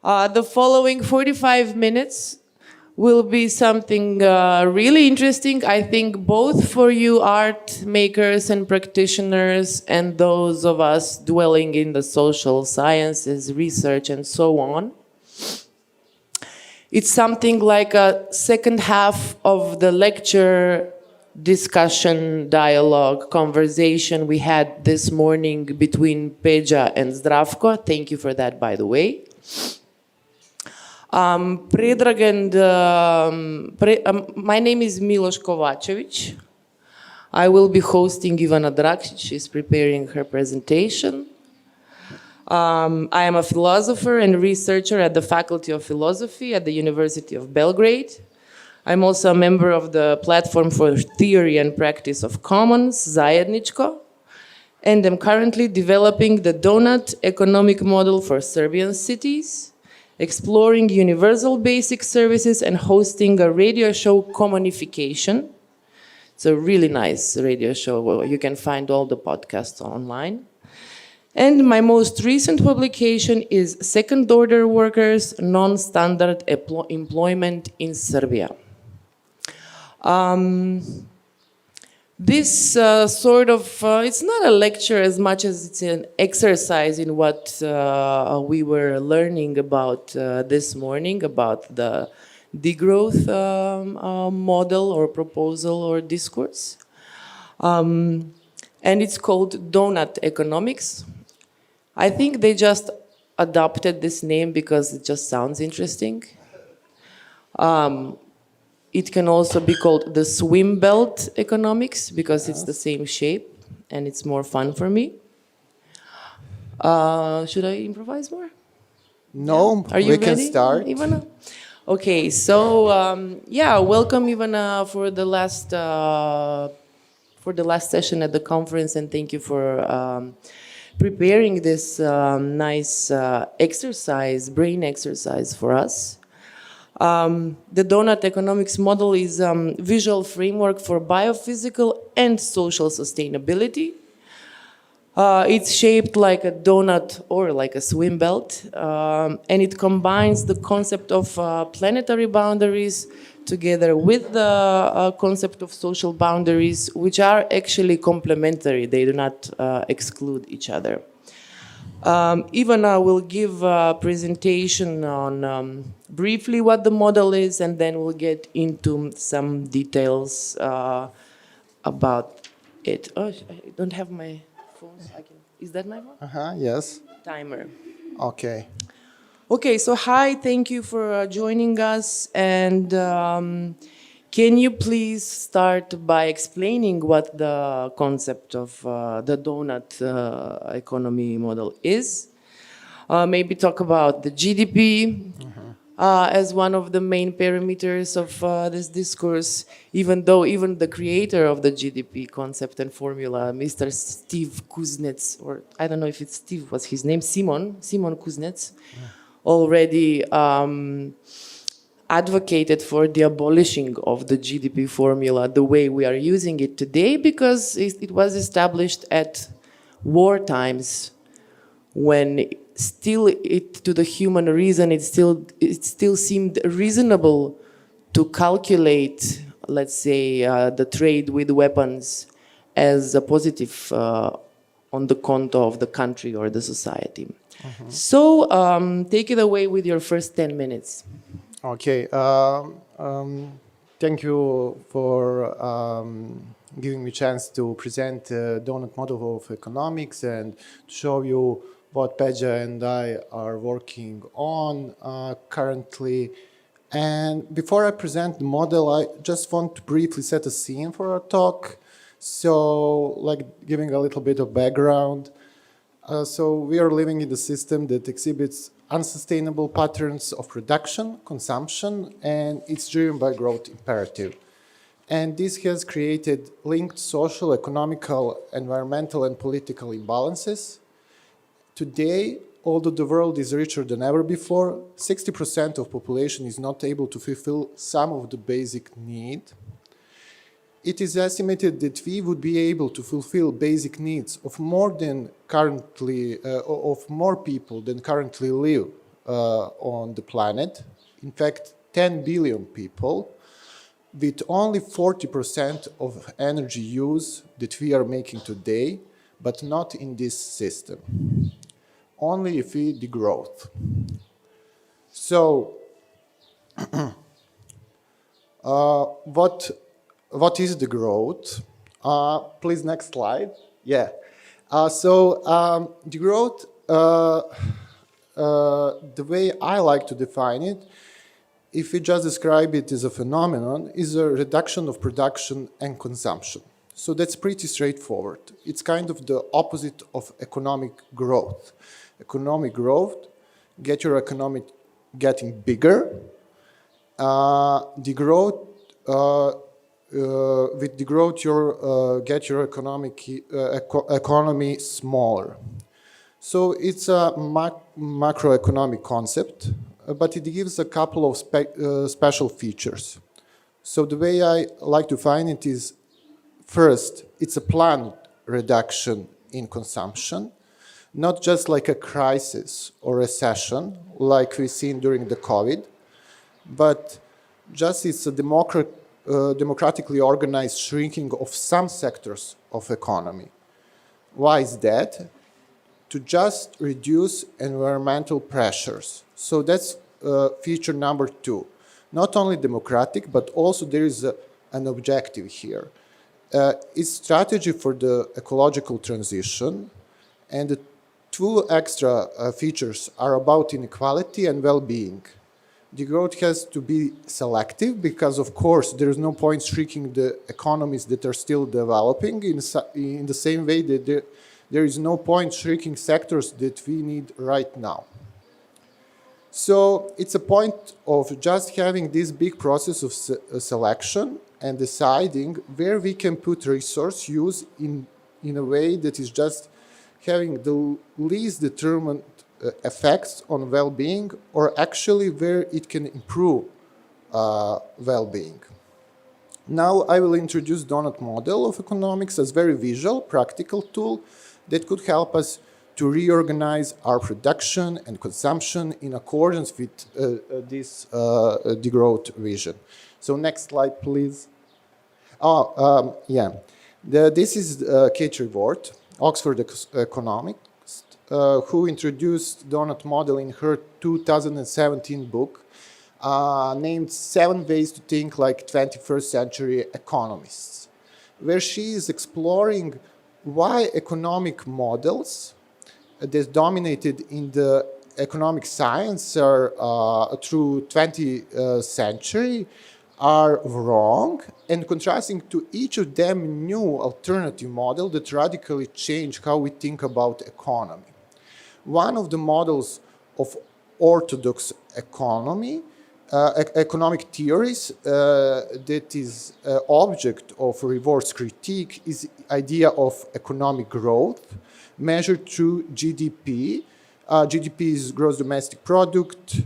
The following 45 minutes will be something really interesting, I think, both for you art makers and practitioners and those of us dwelling in the social sciences, research, and so on. It's something like a second half of the lecture discussion, dialogue, conversation we had this morning between Peja and Zdravko. Thank you for that, by the way. Predrag and my name is Miloš Kovačević. I will be hosting Ivana Draksić. She's preparing her presentation. I am a philosopher and researcher at the Faculty of Philosophy at the University of Belgrade. I'm also a member of the Platform for Theory and Practice of Commons, Zajedničko, and I'm currently developing the Doughnut economic model for Serbian cities, exploring universal basic services and hosting a radio show, Commonification. It's a really nice radio show. You can find all the podcasts online. And my most recent publication is Second Order Workers, Non-Standard Employment in Serbia. This it's not a lecture as much as it's an exercise in what we were learning about this morning, about the degrowth model or proposal or discourse. And it's called Doughnut economics. I think they just adopted this name because it just sounds interesting. It can also be called the swim belt economics because it's the same shape and it's more fun for me. Should I improvise more? No, Are you we ready, can start. Ivana? Okay, so welcome Ivana for the last session at the conference, and thank you for preparing this nice exercise, brain exercise for us. The Doughnut economics model is a visual framework for biophysical and social sustainability. It's shaped like a donut or like a swim belt, and it combines the concept of planetary boundaries together with the concept of social boundaries, which are actually complementary. They do not exclude each other. Ivana will give a presentation on briefly what the model is, and then we'll get into some details about it. Oh, I don't have my phone. Is that my phone? Yes. Timer. Okay. Okay, so hi, thank you for joining us. And can you please start by explaining what the concept of the Doughnut economy model is? Maybe talk about the GDP as one of the main parameters of this discourse, even though even the creator of the GDP concept and formula, Mr. Steve Kuznets, or I don't know if it's Steve, what's his name? Simon Kuznets, already advocated for the abolishing of the GDP formula the way we are using it today, because it was established at war times when still to the human reason it still seemed reasonable to calculate, let's say, the trade with weapons as a positive on the conto of the country or the society. So take it away with your first 10 minutes. Okay. Thank you for giving me a chance to present the Doughnut model of economics and to show you what Peja and I are working on currently. And before I present the model, I just want to briefly set a scene for our talk. So, like giving a little bit of background. So we are living in a system that exhibits unsustainable patterns of production, consumption, and it's driven by growth imperative. And this has created linked social, economical, environmental, and political imbalances. Today, although the world is richer than ever before, 60% of population is not able to fulfill some of the basic needs. It is estimated that we would be able to fulfill basic needs of more people than currently live on the planet. In fact, 10 billion people, with only 40% of energy use that we are making today, but not in this system. Only if we degrowth. So, what is the growth? Please, next slide. Yeah. The growth, the way I like to define it, if we just describe it as a phenomenon, is a reduction of production and consumption. So that's pretty straightforward. It's kind of the opposite of economic growth. Economic growth, get your economy getting bigger. Degrowth, with degrowth, you get your economy smaller. So it's a macroeconomic concept, but it gives a couple of special features. So the way I like to find it is, first, it's a planned reduction in consumption, not just like a crisis or recession like we've seen during the COVID, but just it's a democratically organized shrinking of some sectors of economy. Why is that? To just reduce environmental pressures. So that's feature number two. Not only democratic, but also there is an objective here. It's strategy for the ecological transition, and the two extra features are about inequality and well-being. The growth has to be selective because, of course, there is no point shrinking the economies that are still developing in the same way that there is no point shrinking sectors that we need right now. So it's a point of just having this big process of selection and deciding where we can put resource use in a way that is just having the least determined effects on well-being, or actually where it can improve well-being. Now I will introduce Doughnut model of economics as very visual, practical tool that could help us to reorganize our production and consumption in accordance with this degrowth vision. So next slide, please. This is Kate Reward, Oxford economist, who introduced Doughnut model in her 2017 book named 7 Ways to Think Like 21st Century Economists, where she is exploring why economic models that dominated in the economic science through 20th century are wrong, and contrasting to each of them new alternative model that radically change how we think about economy. One of the models of orthodox economic theories that is object of reverse critique is idea of economic growth measured through GDP. GDP is gross domestic product,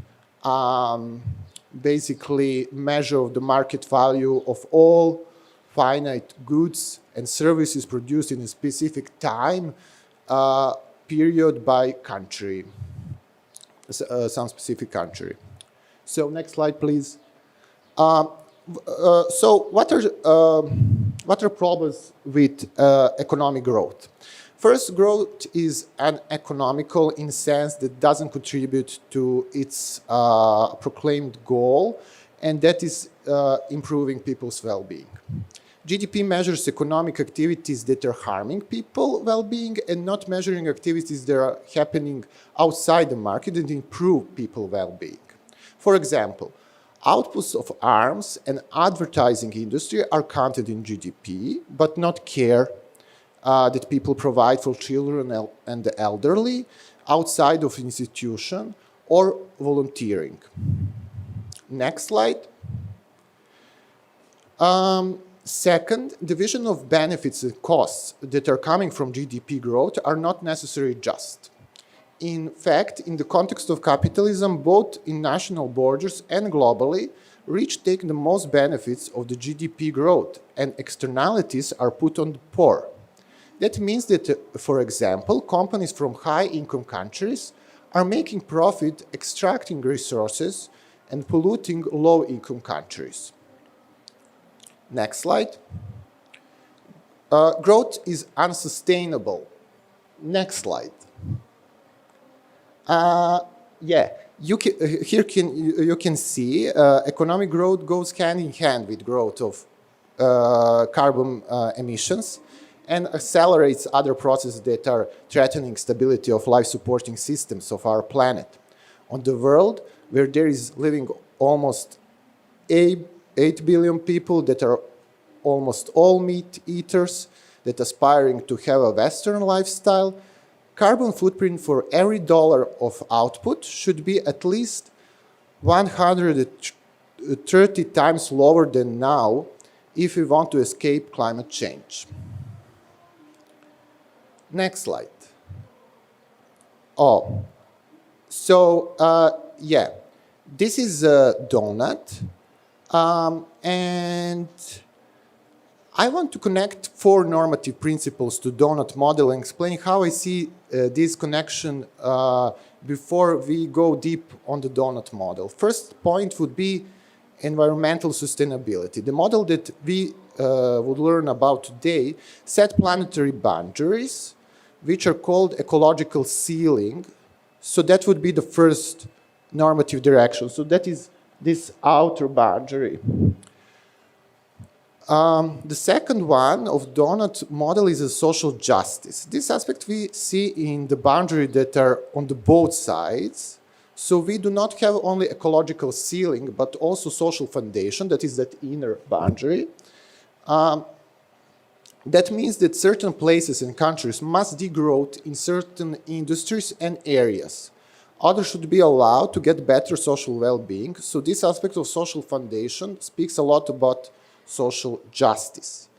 basically measure of the market value of all finite goods and services produced in a specific time period by country, some specific country. So next slide, please. So what are problems with economic growth? First, growth is uneconomical in the sense that doesn't contribute to its proclaimed goal, and that is improving people's well-being. GDP measures economic activities that are harming people's well-being and not measuring activities that are happening outside the market and improve people's well-being. For example, outputs of arms and advertising industry are counted in GDP, but not care that people provide for children and the elderly outside of institution or volunteering. Next slide. Second, division of benefits and costs that are coming from GDP growth are not necessarily just. In fact, in the context of capitalism, both in national borders and globally, rich take the most benefits of the GDP growth, and externalities are put on the poor. That means that, for example, companies from high-income countries are making profit extracting resources and polluting low-income countries. Next slide. Growth is unsustainable. Next slide. Yeah, you can see economic growth goes hand in hand with growth of carbon emissions and accelerates other processes that are threatening stability of life-supporting systems of our planet. On the world, where there is living almost 8 billion people that are almost all meat eaters that aspiring to have a Western lifestyle, carbon footprint for every dollar of output should be at least 130 times lower than now if we want to escape climate change. Next slide. Oh, so yeah, this is a Doughnut, and I want to connect 4 normative principles to Doughnut model and explain how I see this connection before we go deep on the Doughnut model. First point would be environmental sustainability. The model that we would learn about today set planetary boundaries, which are called ecological ceiling. So that would be the first normative direction. So that is this outer boundary. The second one of Doughnut model is a social justice. This aspect we see in the boundary that are on the both sides. So we do not have only ecological ceiling, but also social foundation, that is that inner boundary. That means that certain places and countries must degrowth in certain industries and areas. Others should be allowed to get better social well-being. So this aspect of social foundation speaks a lot about social justice.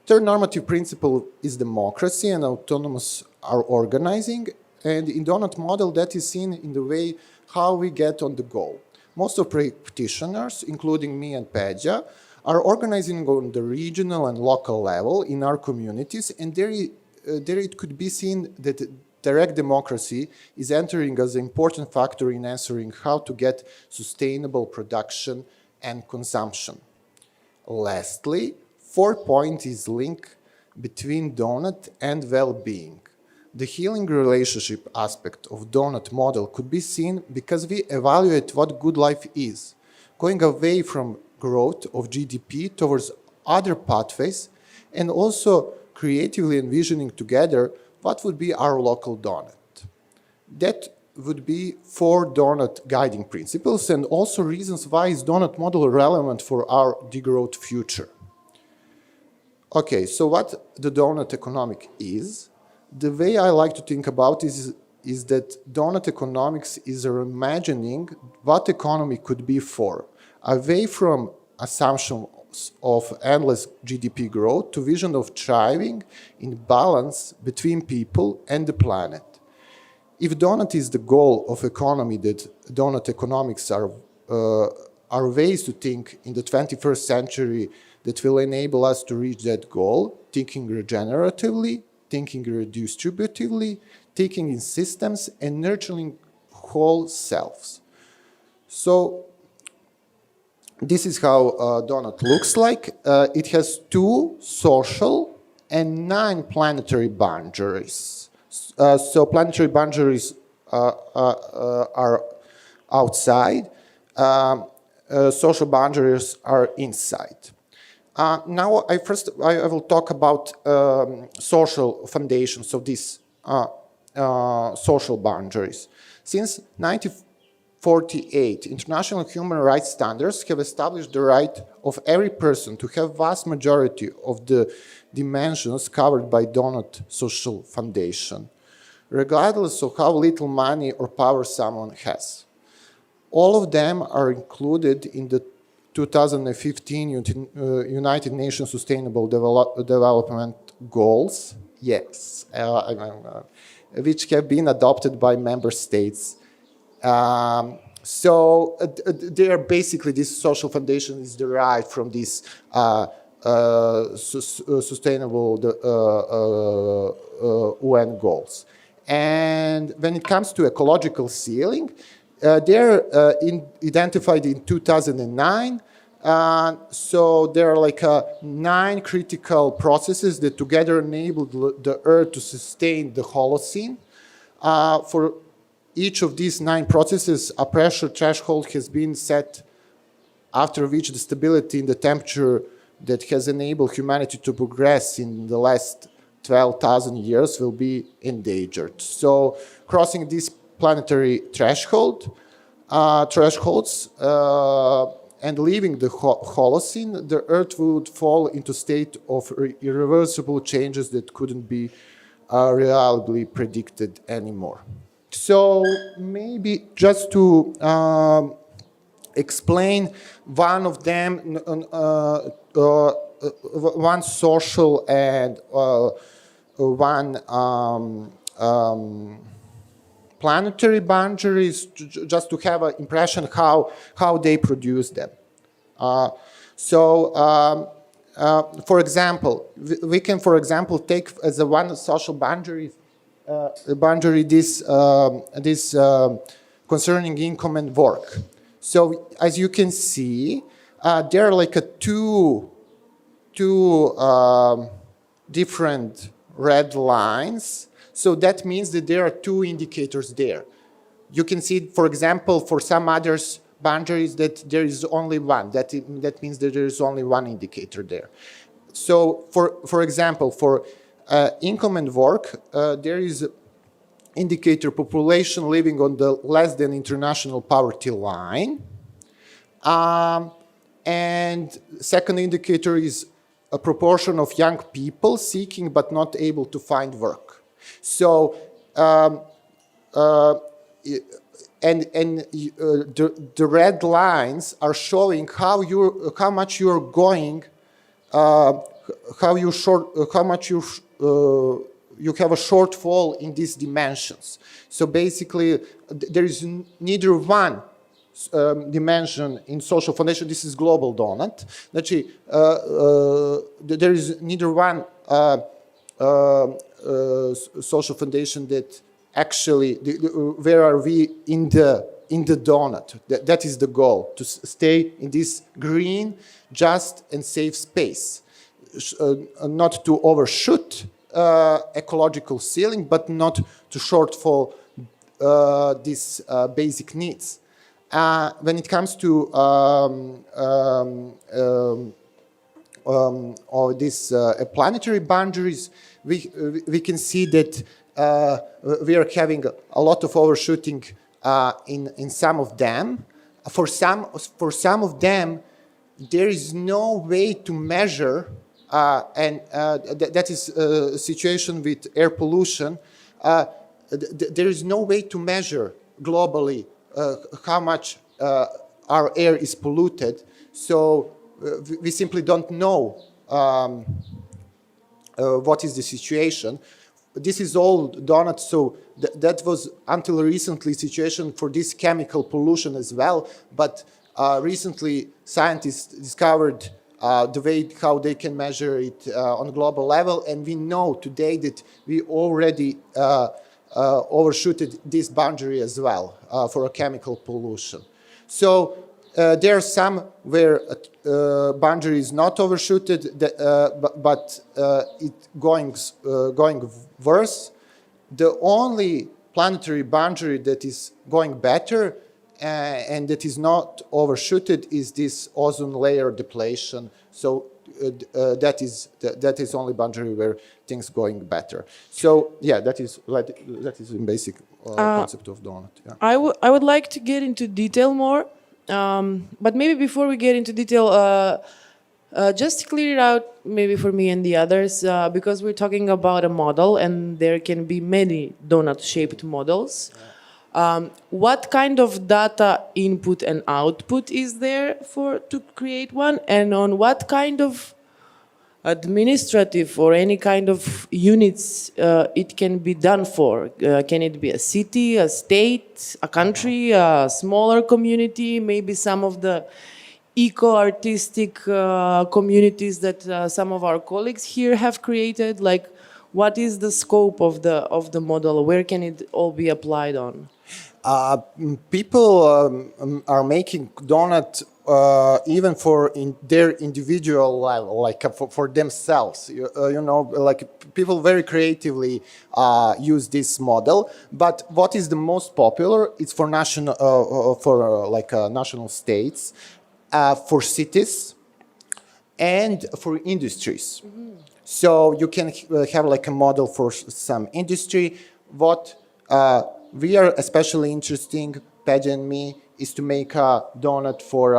Third normative principle is democracy and autonomous are organizing. And in Doughnut model, that is seen in the way how we get on the goal. Most of practitioners, including me and Pedja, are organizing on the regional and local level in our communities, and there it could be seen that direct democracy is entering as an important factor in answering how to get sustainable production and consumption. Lastly, 4th point is link between Doughnut and well-being. The healing relationship aspect of Doughnut model could be seen because we evaluate what good life is, going away from growth of GDP towards other pathways, and also creatively envisioning together what would be our local Doughnut. That would be 4 Doughnut guiding principles and also reasons why is Doughnut model relevant for our degrowth future. Okay, so what the Doughnut economic is? The way I like to think about is that Doughnut economics is reimagining what economy could be for, away from assumptions of endless GDP growth to vision of thriving in balance between people and the planet. If Doughnut is the goal of economy, that Doughnut economics are ways to think in the 21st century that will enable us to reach that goal, thinking regeneratively, thinking redistributively, thinking in systems, and nurturing whole selves. So this is how Doughnut looks like. It has 2 social and 9 planetary boundaries. So planetary boundaries are outside, social boundaries are inside. Now I will talk about social foundations of these social boundaries. Since 1948, international human rights standards have established the right of every person to have vast majority of the dimensions covered by Doughnut social foundation, regardless of how little money or power someone has. All of them are included in the 2015 United Nations Sustainable Development Goals, yes, which have been adopted by member states. So they are basically, this social foundation is derived from these sustainable UN goals. And when it comes to ecological sealing, they're identified in 2009. So there are like 9 critical processes that together enabled the Earth to sustain the Holocene. For each of these 9 processes, a pressure threshold has been set after which the stability in the temperature that has enabled humanity to progress in the last 12,000 years will be endangered. So crossing this planetary thresholds and leaving the Holocene, the Earth would fall into a state of irreversible changes that couldn't be reliably predicted anymore. So maybe just to explain one of them, one social and one planetary boundaries, just to have an impression how they produce them. For example, we can, for example, take as a one social boundary this concerning income and work. So as you can see, there are like two different red lines. So that means that there are 2 indicators there. You can see, for example, for some others boundaries that there is only one. That means that there is only one indicator there. So for example, for income and work, there is indicator population living on the less than international poverty line. And second indicator is a proportion of young people seeking but not able to find work. So, the red lines are showing how much you're going, you have a shortfall in these dimensions. So basically, there is neither one dimension in social foundation. This is global donut. Actually, there is neither one social foundation that actually, where are we in the donut? That is the goal, to stay in this green, just and safe space, not to overshoot ecological ceiling, but not to shortfall these basic needs. When it comes to these planetary boundaries, we can see that we are having a lot of overshooting in some of them. For some of them, there is no way to measure, and that is a situation with air pollution. There is no way to measure globally how much our air is polluted. So we simply don't know what is the situation. This is all Doughnut, so that was until recently situation for this chemical pollution as well. But recently, scientists discovered the way how they can measure it on a global level, and we know today that we already overshooted this boundary as well for a chemical pollution. So there are some where boundary is not overshooted, but it going worse. The only planetary boundary that is going better and that is not overshooted is this ozone layer depletion. So that is only boundary where things going better. So yeah, that is in basic concept of Doughnut. Yeah. I would like to get into detail more, but maybe before we get into detail, just to clear it out, maybe for me and the others, because we're talking about a model, and there can be many donut-shaped models. What kind of data input and output is there to create one, and on what kind of administrative or any kind of units it can be done for? Can it be a city, a state, a country, a smaller community, maybe some of the eco-artistic communities that some of our colleagues here have created? Like, what is the scope of the model? Where can it all be applied on? People are making donut even for their individual level, like for themselves. You know, like people very creatively use this model. But what is the most popular? It's for national, national states, for cities, and for industries. So you can have like a model for some industry. What we are especially interesting, Pedja and me, is to make a donut for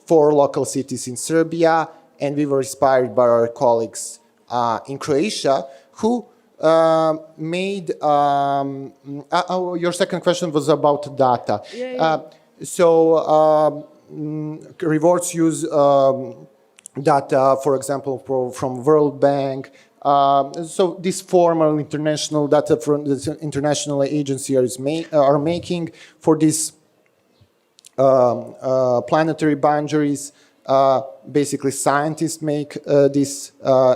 4 local cities in Serbia, and we were inspired by our colleagues in Croatia, who made. Your second question was about data. Yeah. Rewards use data, for example, from World Bank. So this formal international data from the international agency are making for these planetary boundaries. Basically, scientists make these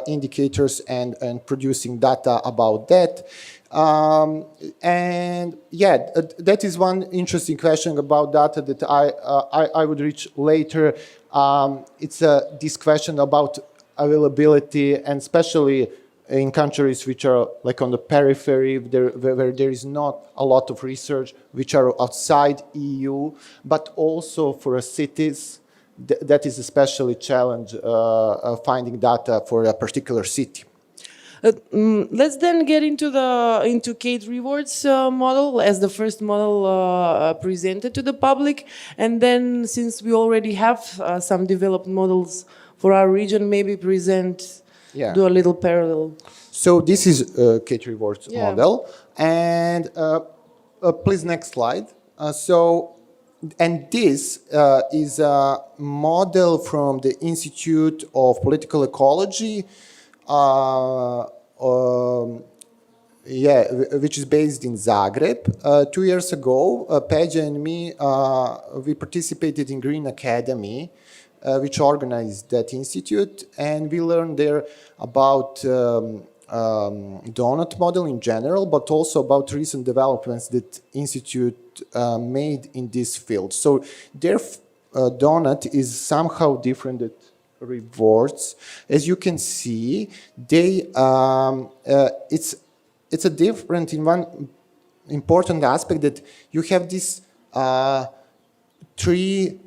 indicators and producing data about that. And yeah, that is one interesting question about data that I would reach later. It's this question about availability, and especially in countries which are like on the periphery, where there is not a lot of research, which are outside EU, but also for cities, that is especially challenge finding data for a particular city. Let's then get into Kate Reward's model as the first model presented to the public, and then since we already have some developed models for our region, maybe do a little parallel. So this is Kate Reward's model, and please next slide. And this is a model from the Institute of Political Ecology. Which is based in Zagreb. 2 years ago, Pedja and me, we participated in Green Academy, which organized that institute, and we learned there about donut model in general, but also about recent developments that institute made in this field. So their donut is somehow different than rewards. As you can see, they it's a different in one important aspect, that you have these 3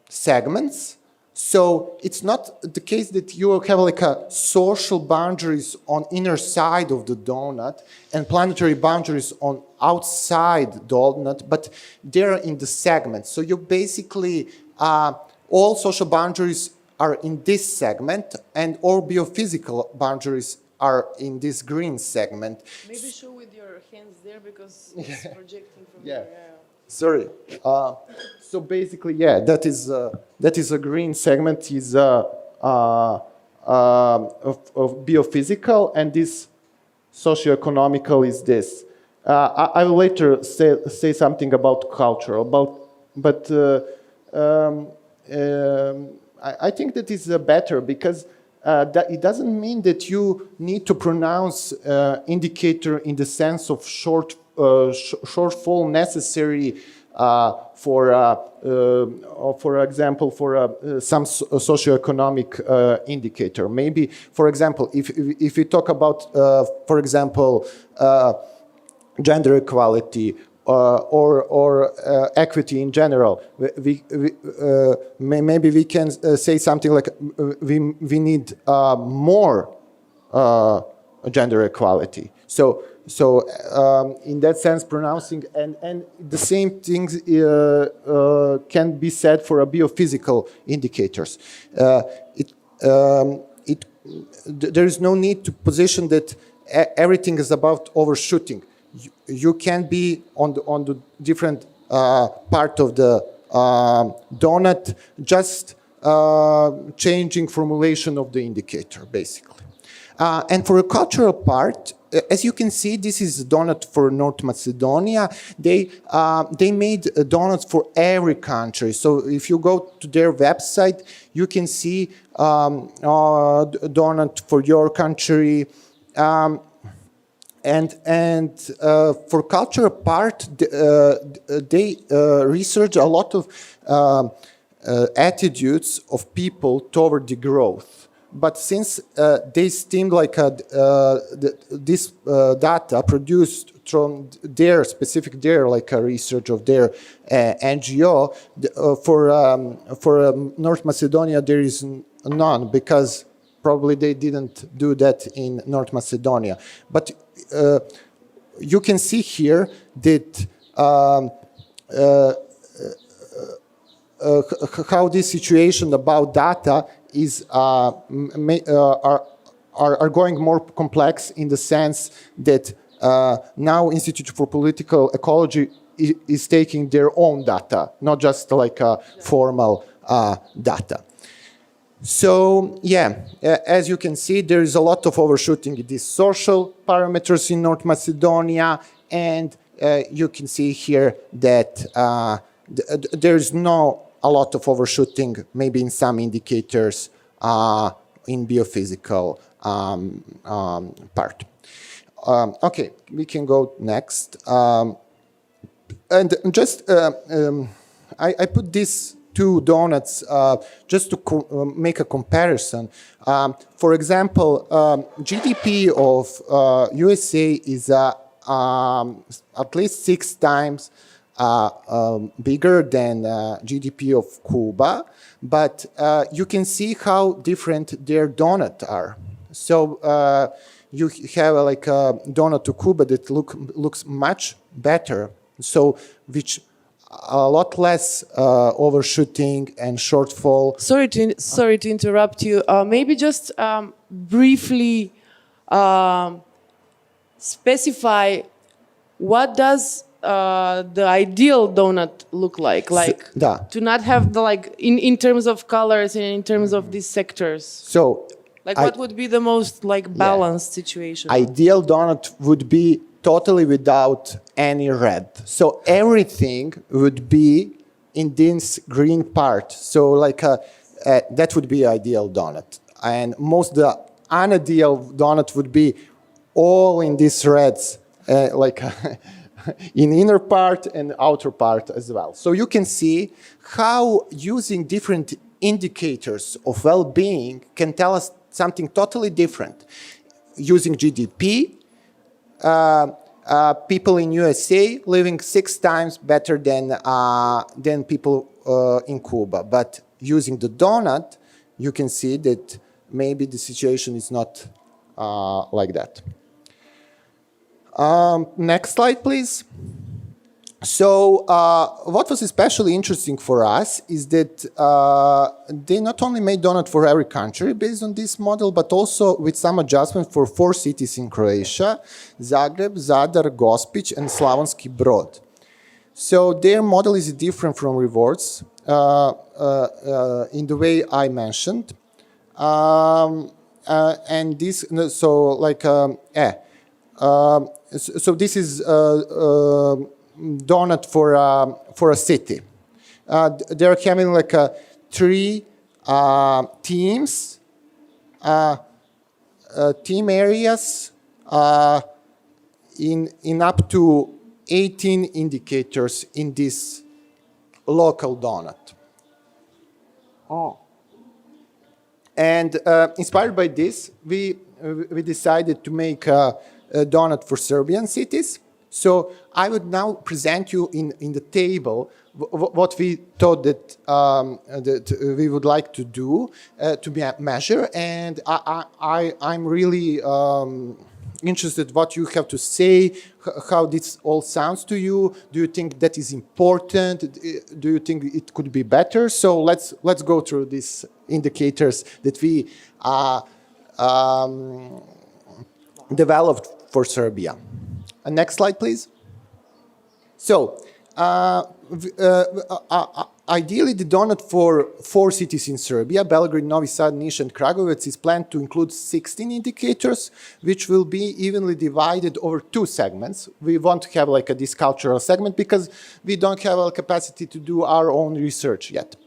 segments. So it's not the case that you have like a social boundaries on inner side of the donut and planetary boundaries on outside donut, but they're in the segment. So you basically all social boundaries are in this segment, and all biophysical boundaries are in this green segment. Maybe show with your hands there, because it's projecting from here. Yeah. Sorry. So basically, that is a green segment is of biophysical, and this socioeconomical is this. I will later say something about cultural, but I think that is better, because that it doesn't mean that you need to pronounce indicator in the sense of shortfall necessary for example, for some socioeconomic indicator. Maybe, for example, if we talk about, for example, gender equality or equity in general, maybe we can say something like we need more gender equality. So in that sense, pronouncing and the same things can be said for a biophysical indicators. There is no need to position that everything is about overshooting. You can be on the different part of the donut, just changing formulation of the indicator, basically. And for a cultural part, as you can see, this is donut for North Macedonia. They made donuts for every country. So if you go to their website, you can see donut for your country. And for cultural part, they research a lot of attitudes of people toward the growth. But since they seem like this data produced from their specific research of their NGO, for North Macedonia there is none, because probably they didn't do that in North Macedonia. But you can see here that how this situation about data is are going more complex, in the sense that now Institute for Political Ecology is taking their own data, not just like formal data. So yeah, as you can see, there is a lot of overshooting in these social parameters in North Macedonia, and you can see here that there is no a lot of overshooting, maybe in some indicators in biophysical part. Okay, we can go next. And just, I put these two donuts just to make a comparison. For example, GDP of USA is at least 6 times bigger than GDP of Cuba, but you can see how different their donuts are. So you have like a donut to Cuba that looks much better, so which a lot less overshooting and shortfall. Sorry to interrupt you. Maybe just briefly specify what does the ideal donut look like? Like to not have the in terms of colors and in terms of these sectors. So like what would be the most balanced situation? Ideal donut would be totally without any red. So everything would be in this green part. So like that would be ideal donut. And most the unideal donut would be all in these reds, in inner part and outer part as well. So you can see how using different indicators of well-being can tell us something totally different. Using GDP, people in USA living 6 times better than people in Cuba. But using the donut, you can see that maybe the situation is not like that. Next slide, please. So what was especially interesting for us is that they not only made donut for every country based on this model, but also with some adjustment for 4 cities in Croatia: Zagreb, Zadar, Gospić, and Slavonski Brod. So their model is different from rewards in the way I mentioned. And this, so like, so this is donut for a city. They're having like 3 teams, team areas in up to 18 indicators in this local donut. Oh. And inspired by this, we decided to make a donut for Serbian cities. So I would now present you in the table what we thought that, that we would like to do to be a measure, and I'm really interested what you have to say, how this all sounds to you. Do you think that is important? Do you think it could be better? So let's go through these indicators that we developed for Serbia. Next slide, please. So Ideally, the donut for 4 cities in Serbia, Belgrade, Novi Sad, Niš, and Kragujevac, is planned to include 16 indicators, which will be evenly divided over 2 segments. We want to have like this cultural segment because we don't have a capacity to do our own research yet.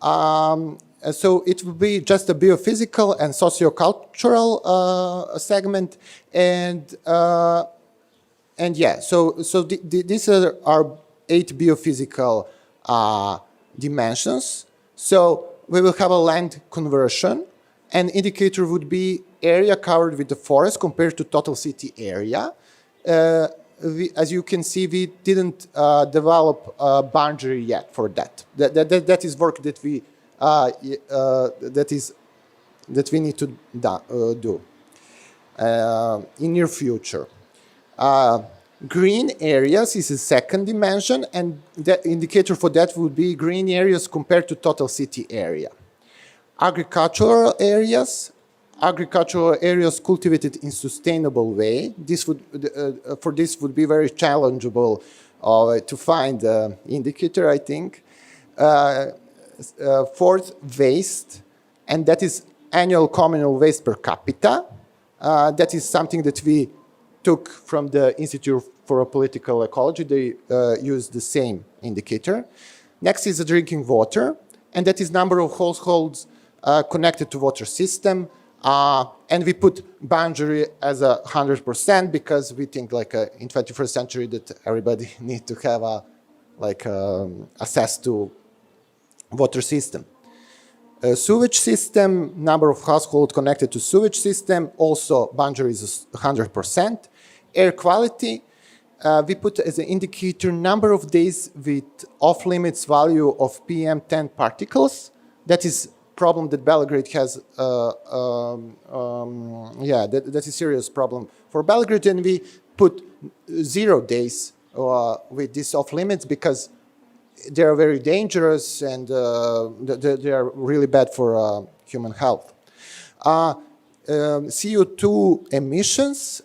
So it will be just a biophysical and sociocultural segment, and yeah, so these are our 8 biophysical dimensions. So we will have a land conversion. An indicator would be area covered with the forest compared to total city area. As you can see, we didn't develop a boundary yet for that. That is work that we that we need to do in near future. Green areas is the second dimension, and the indicator for that would be green areas compared to total city area. Agricultural areas cultivated in sustainable way. This would for this would be very challengeable to find the indicator, I think. Fourth, waste, and that is annual communal waste per capita. That is something that we took from the Institute for Political Ecology. They use the same indicator. Next is the drinking water, and that is number of households connected to water system. And we put boundary as 100% because we think like in 21st century that everybody needs to have access to water system. Sewage system, number of households connected to sewage system, also boundary is 100%. Air quality, we put as an indicator number of days with off-limits value of PM10 particles. That is problem that Belgrade has, yeah, that is a serious problem for Belgrade, and we put 0 days with this off-limits because they are very dangerous and they are really bad for human health. CO2 emissions,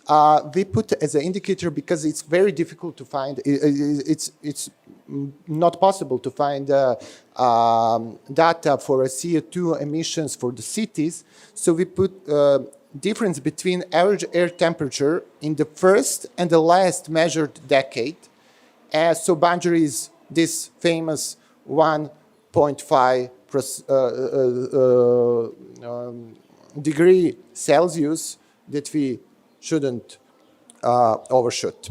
we put as an indicator because it's very difficult to find. It's not possible to find data for CO2 emissions for the cities. So we put difference between average air temperature in the first and the last measured decade. So boundary is this famous 1.5 degree Celsius that we shouldn't overshoot.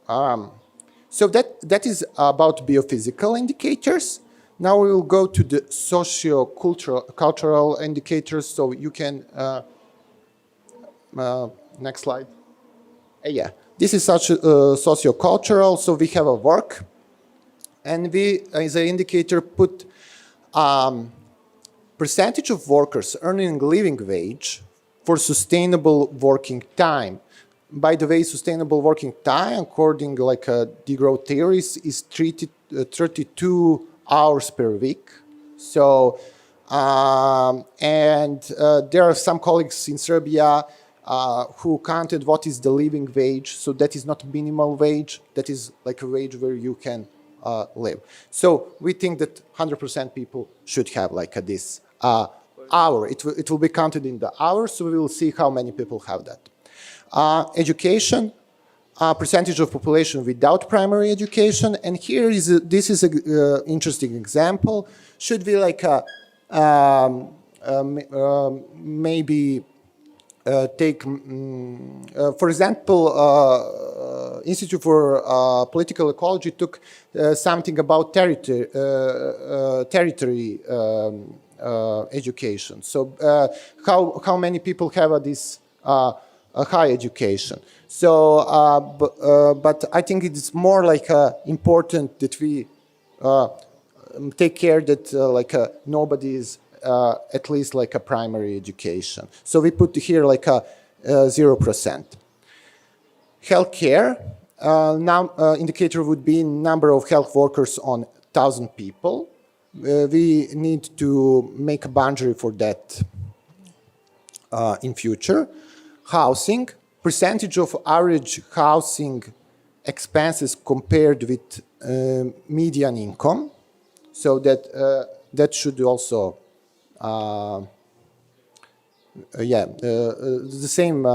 So that is about biophysical indicators. Now we will go to the socio-cultural indicators. So you can, next slide. Yeah, this is such socio-cultural. So we have a work, and we, as an indicator, put percentage of workers earning living wage for sustainable working time. By the way, sustainable working time, according like degrowth theories, is 32 hours per week. So, and there are some colleagues in Serbia who counted what is the living wage. So that is not minimal wage. That is like a wage where you can live. So we think that 100% people should have like this hour. It will be counted in the hours. So we will see how many people have that. Education, percentage of population without primary education, and here is this is an interesting example. Should we like maybe take, for example, Institute for Political Ecology took something about territory education. So how many people have this a high education. So, but I think it's more like important that we take care that nobody is at least like a primary education. So we put here like a 0%. Healthcare, now indicator would be number of health workers on 1,000 people. We need to make a boundary for that in future. Housing, percentage of average housing expenses compared with median income. So that should also, the same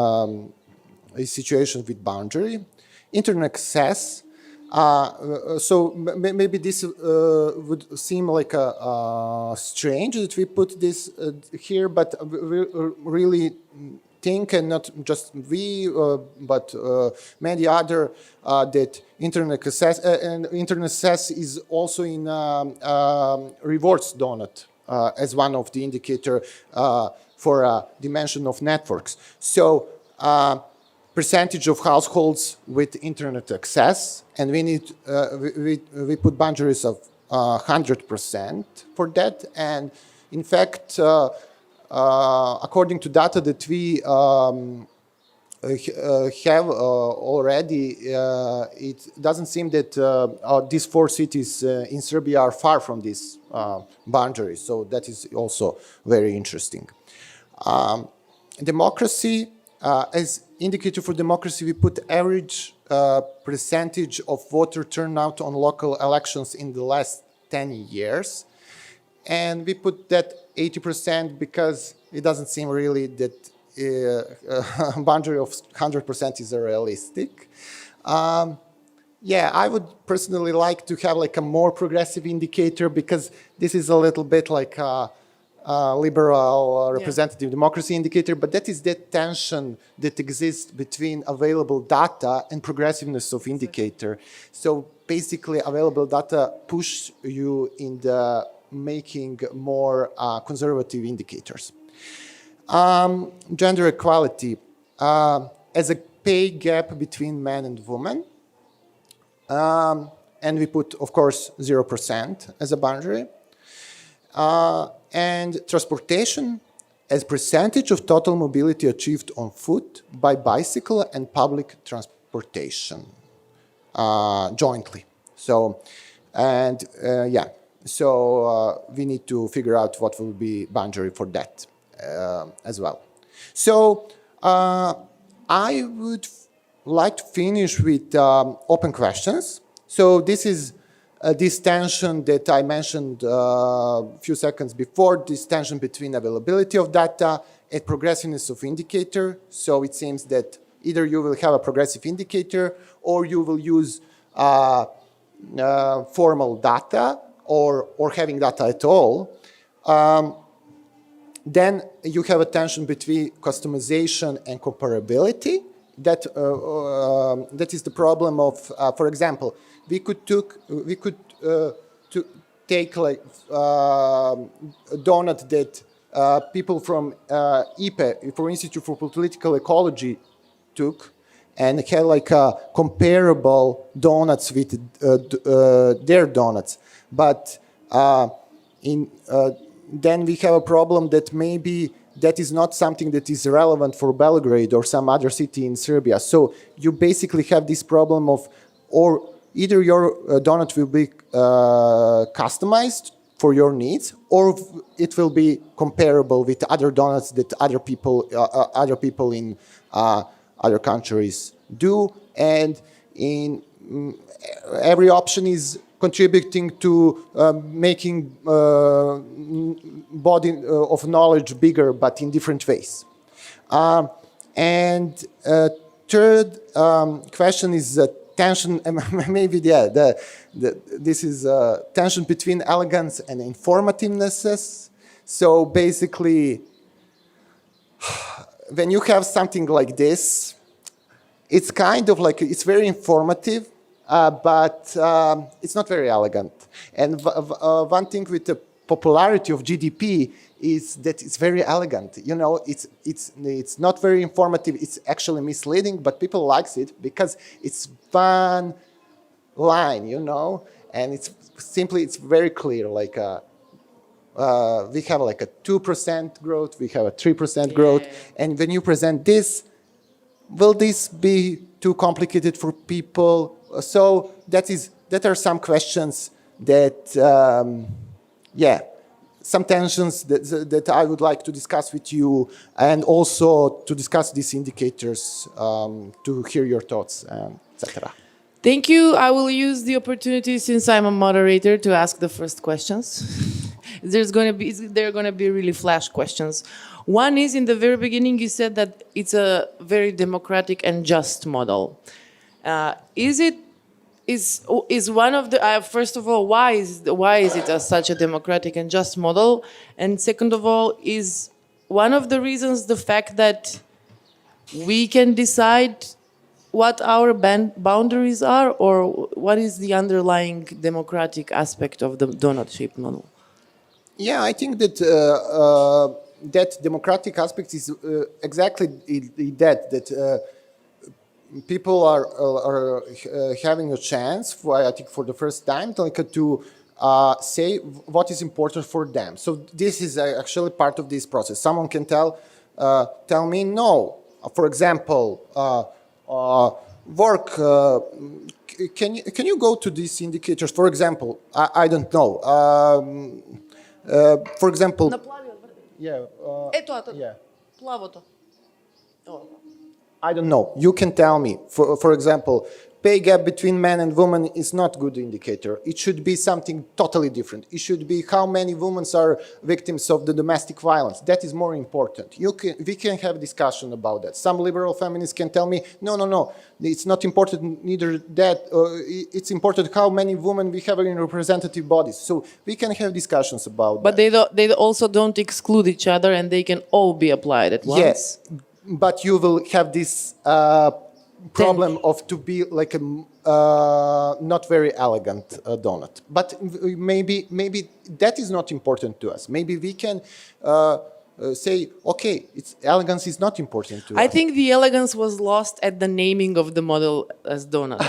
situation with boundary. Internet access. So maybe this would seem like strange that we put this here, but we really think, and not just we, but many other, that internet access and internet access is also in rewards donut as one of the indicator for a dimension of networks. So percentage of households with internet access, and we need we put boundaries of 100% for that. And in fact, according to data that we have already, it doesn't seem that these 4 cities in Serbia are far from this boundary. So that is also very interesting. Democracy, as indicator for democracy, we put average percentage of voter turnout on local elections in the last 10 years. And we put that 80% because it doesn't seem really that a boundary of 100% is realistic. Yeah, I would personally like to have like a more progressive indicator, because this is a little bit like a liberal representative democracy indicator, but that is that tension that exists between available data and progressiveness of indicator. So basically available data push you in the making more conservative indicators. Gender equality as a pay gap between men and women. And we put, of course, 0% as a boundary. And transportation as percentage of total mobility achieved on foot, by bicycle, and public transportation jointly. So, and yeah, so we need to figure out what will be boundary for that as well. So I would like to finish with open questions. So this is this tension that I mentioned a few seconds before, this tension between availability of data and progressiveness of indicator. So it seems that either you will have a progressive indicator, or you will use formal data, or having data at all. Then you have a tension between customization and comparability. That that is the problem of, for example, we could take like a donut that people from IPE, for Institute for Political Ecology, took, and had like comparable donuts with their donuts. But then we have a problem that maybe that is not something that is relevant for Belgrade or some other city in Serbia. So you basically have this problem of, or either your donut will be customized for your needs, or it will be comparable with other donuts that other people in other countries do. And in every option is contributing to making body of knowledge bigger, but in different ways. And third question is tension, maybe this is tension between elegance and informativeness. So basically, when you have something like this, it's kind of like, it's very informative, but it's not very elegant. And one thing with the popularity of GDP is that it's very elegant. You know, it's not very informative. It's actually misleading, but people likes it because it's one line, you know, and it's very clear. Like we have like a 2% growth, we have a 3% growth, and when you present this, will this be too complicated for people? So that are some questions that, some tensions that I would like to discuss with you, and also to discuss these indicators, to hear your thoughts, etc. Thank you. I will use the opportunity, since I'm a moderator, to ask the first questions. There are going to be really flash questions. One is, in the very beginning, you said that it's a very democratic and just model. Is one of the first of all, why is it such a democratic and just model? And second of all, is one of the reasons the fact that we can decide what our boundaries are, or what is the underlying democratic aspect of the donut-shaped model? Yeah, I think that that democratic aspect is exactly that people are having a chance, I think, for the first time, to say what is important for them. So this is actually part of this process. Someone can tell me no. For example, work. Can you go to these indicators? For example, I don't know. For example, yeah, yeah. Плавото. I don't know. You can tell me. For example, pay gap between men and women is not good indicator. It should be something totally different. It should be how many women are victims of the domestic violence. That is more important. We can have discussion about that. Some liberal feminists can tell me, no, it's not important neither that. It's important how many women we have in representative bodies. So we can have discussions about But that. they also don't exclude each other, and they can all be applied at once. Yes, but you will have this problem of to be like a not very elegant donut. But maybe that is not important to us. Maybe we can say, okay, elegance is not important to us. I think the elegance was lost at the naming of the model as donut.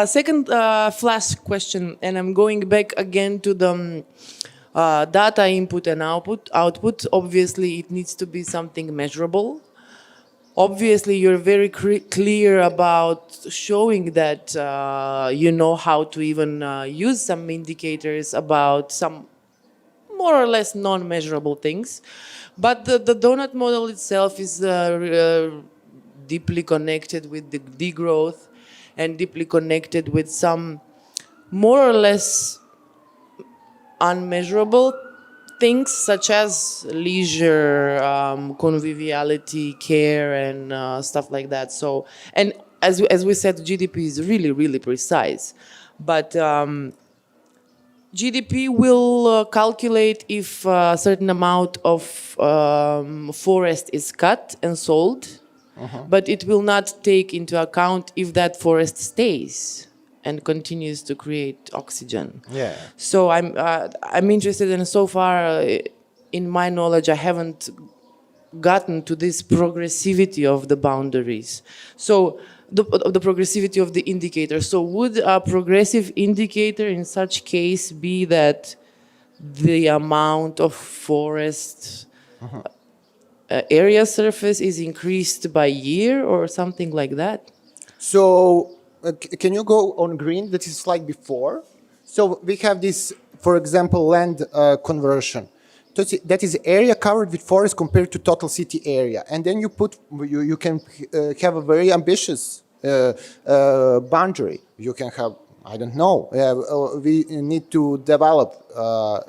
Second flash question, and I'm going back again to the data input and output. Obviously, it needs to be something measurable. Obviously, you're very clear about showing that you know how to even use some indicators about some more or less non-measurable things. But the donut model itself is deeply connected with the degrowth and deeply connected with some more or less unmeasurable things, such as leisure, conviviality, care, and stuff like that. So, and as we said, GDP is really, really precise. But GDP will calculate if a certain amount of forest is cut and sold, but it will not take into account if that forest stays and continues to create oxygen. Yeah. So I'm interested, and so far, in my knowledge, I haven't gotten to this progressivity of the boundaries. So the progressivity of the indicator. So would a progressive indicator in such case be that the amount of forest area surface is increased by year or something like that? So can you go on green? That is like before. So we have this, for example, land conversion. That is area covered with forest compared to total city area. And then you can have a very ambitious boundary. You can have, I don't know, we need to develop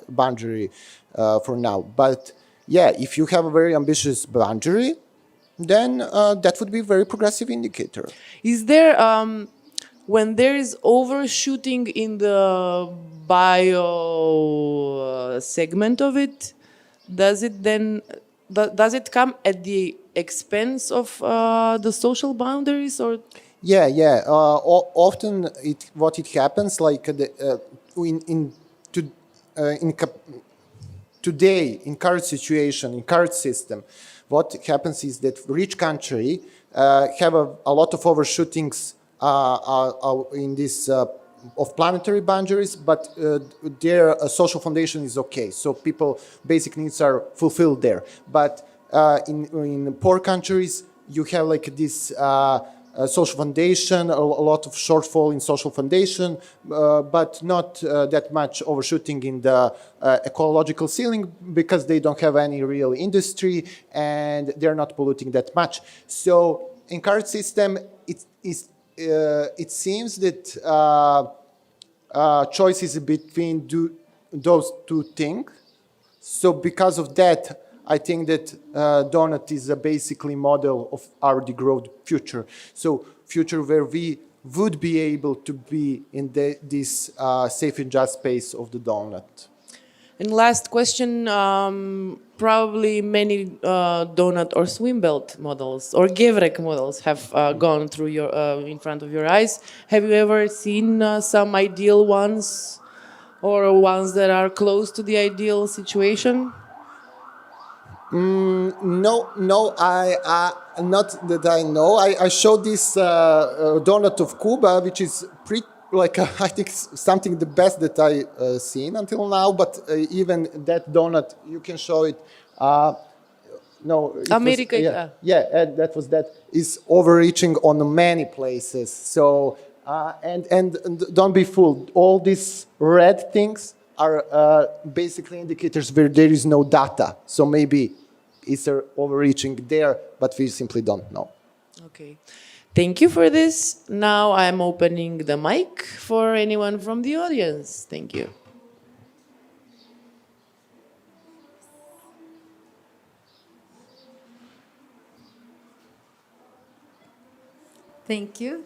boundary for now. But yeah, if you have a very ambitious boundary, then that would be a very progressive indicator. Is there, when there is overshooting in the bio segment of it, does it come at the expense of the social boundaries, or? Yeah. Often what it happens, like today, in current situation, in current system, what happens is that rich country have a lot of overshootings in this of planetary boundaries, but their social foundation is okay. So people basic needs are fulfilled there. But in poor countries, you have like this social foundation, a lot of shortfall in social foundation, but not that much overshooting in the ecological ceiling because they don't have any real industry and they're not polluting that much. So in current system, it seems that choice is between those two things. So because of that, I think that Doughnut is a basically model of our degrowth future. So future where we would be able to be in this safe and just space of the Doughnut. And last question, probably many donut or swim belt models or gevrek models have gone through your in front of your eyes. Have you ever seen some ideal ones or ones that are close to the ideal situation? No, not that I know. I showed this donut of Cuba, which is pretty, like I think something the best that I seen until now. But even that donut, you can show it. No, it America, was, that was that is overreaching on many places. So and don't be fooled. All these red things are basically indicators where there is no data. So maybe it's overreaching there, but we simply don't know. Okay. Thank you for this. Now I'm opening the mic for anyone from the audience. Thank you. Thank you.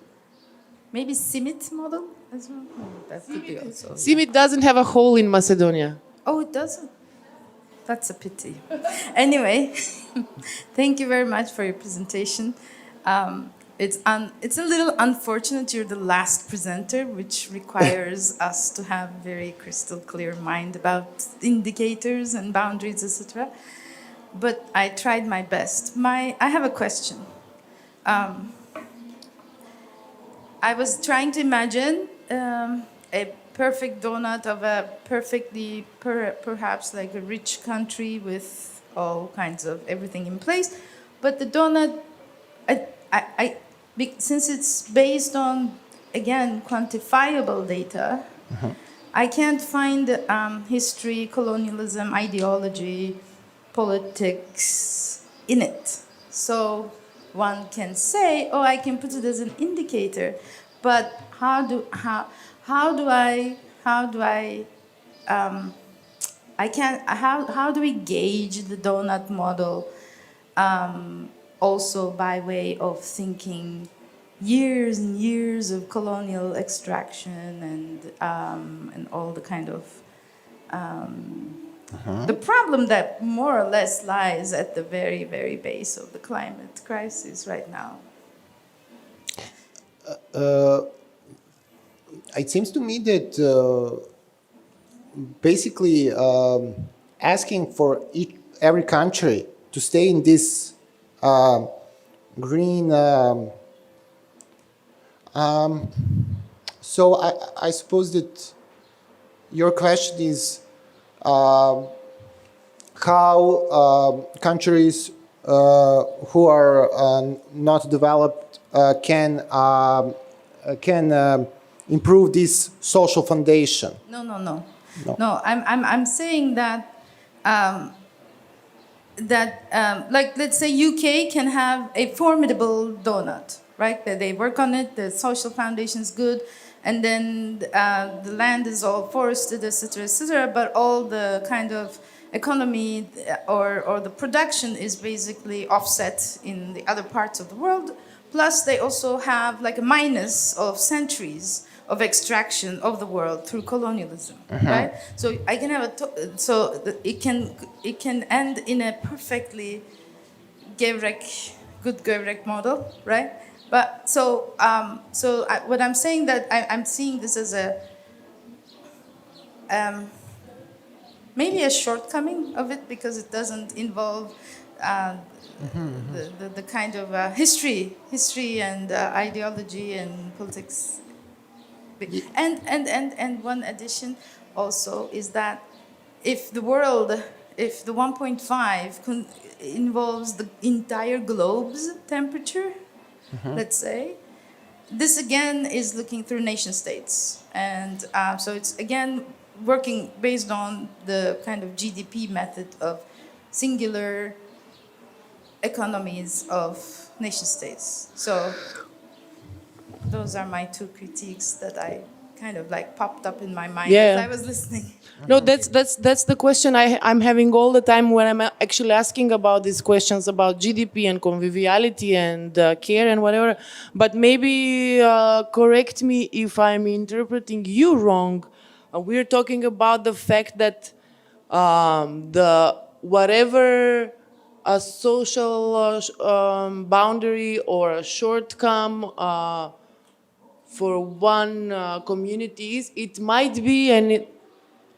Maybe Simit model as well? That could be also. Simit doesn't have a hole in Macedonia. Oh, it doesn't? That's a pity. Anyway, thank you very much for your presentation. It's a little unfortunate you're the last presenter, which requires us to have very crystal clear mind about indicators and boundaries, etc. But I tried my best. I have a question. I was trying to imagine a perfect donut of a perfectly, perhaps like a rich country with all kinds of everything in place. But the donut, since it's based on, again, quantifiable data, I can't find history, colonialism, ideology, politics in it. So one can say, oh, I can put it as an indicator, but how do we gauge the donut model also by way of thinking years and years of colonial extraction and all the kind of the problem that more or less lies at the very, very base of the climate crisis right now. It seems to me that basically asking for every country to stay in this green. So I suppose that your question is how countries who are not developed can improve this social foundation. No. I'm saying that like let's say UK can have a formidable donut, right? That they work on it, the social foundation is good, and then the land is all forested, etc., but all the kind of economy or the production is basically offset in the other parts of the world. Plus, they also have like a minus of centuries of extraction of the world through colonialism, right? So I can have it can end in a perfectly good gevrek model, right? But what I'm saying that I'm seeing this as a maybe a shortcoming of it because it doesn't involve the kind of history and ideology and politics. And one addition also is that if the 1.5 involves the entire globe's temperature, let's say, this again is looking through nation states. And so it's again working based on the kind of GDP method of singular economies of nation states. So those are my two critiques that I kind of like popped up in my mind as Yeah. I was listening. No, that's the question I'm having all the time when I'm actually asking about these questions about GDP and conviviality and care and whatever. But maybe correct me if I'm interpreting you wrong. We're talking about the fact that the whatever a social boundary or a shortcome for one community is, it might be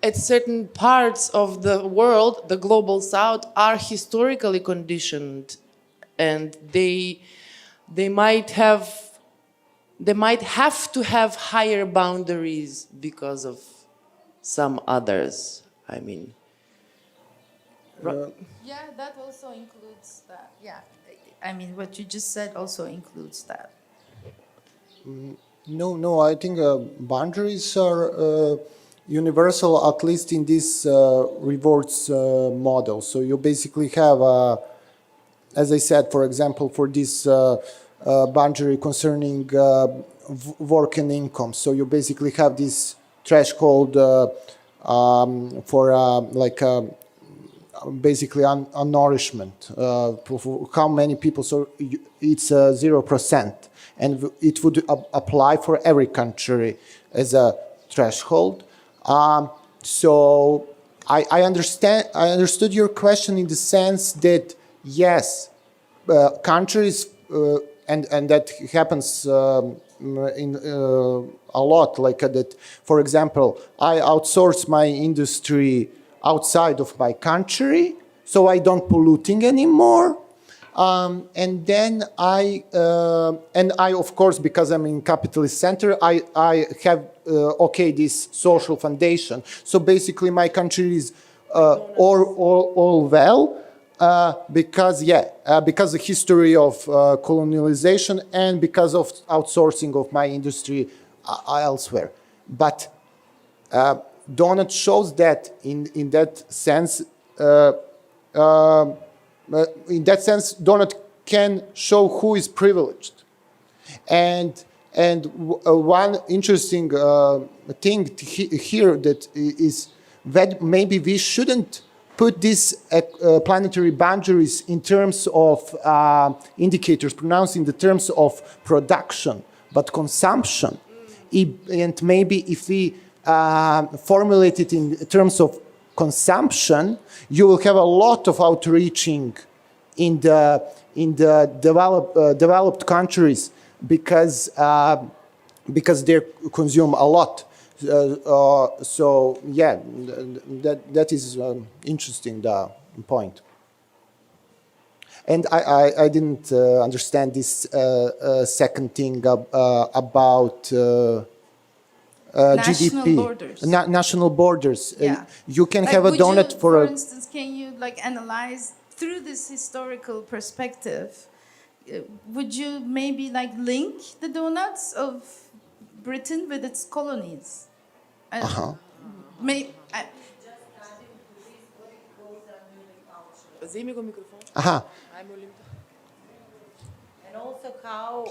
at certain parts of the world, the global south, are historically conditioned, and they might have to have higher boundaries because of some others. I mean, Yeah, that also includes that. Yeah, I mean, what you just said also includes that. No, I think boundaries are universal, at least in this rewards model. So you basically have, as I said, for example, for this boundary concerning work and income. So you basically have this threshold for basically on nourishment, for how many people. So it's 0%, and it would apply for every country as a threshold. So I understood your question in the sense that yes, countries and that happens in a lot, like that. For example, I outsource my industry outside of my country, so I don't polluting anymore. And then I of course, because I'm in capitalist center, I have this social foundation. So basically, my country is all well because the history of colonialization and because of outsourcing of my industry elsewhere. But Doughnut shows that in that sense. Doughnut can show who is privileged, and one interesting thing here that is that maybe we shouldn't put these planetary boundaries in terms of indicators pronounced in the terms of production, but consumption. And maybe if we formulate it in terms of consumption, you will have a lot of outreaching in the developed countries because they consume a lot. So yeah, that is interesting, the point. And I didn't understand this second thing about National GDP. borders. National borders. Yeah. You can Like, have a would donut you, for for instance, can you like analyze through this historical perspective? Would you maybe like link the donuts of Britain with its colonies? And also how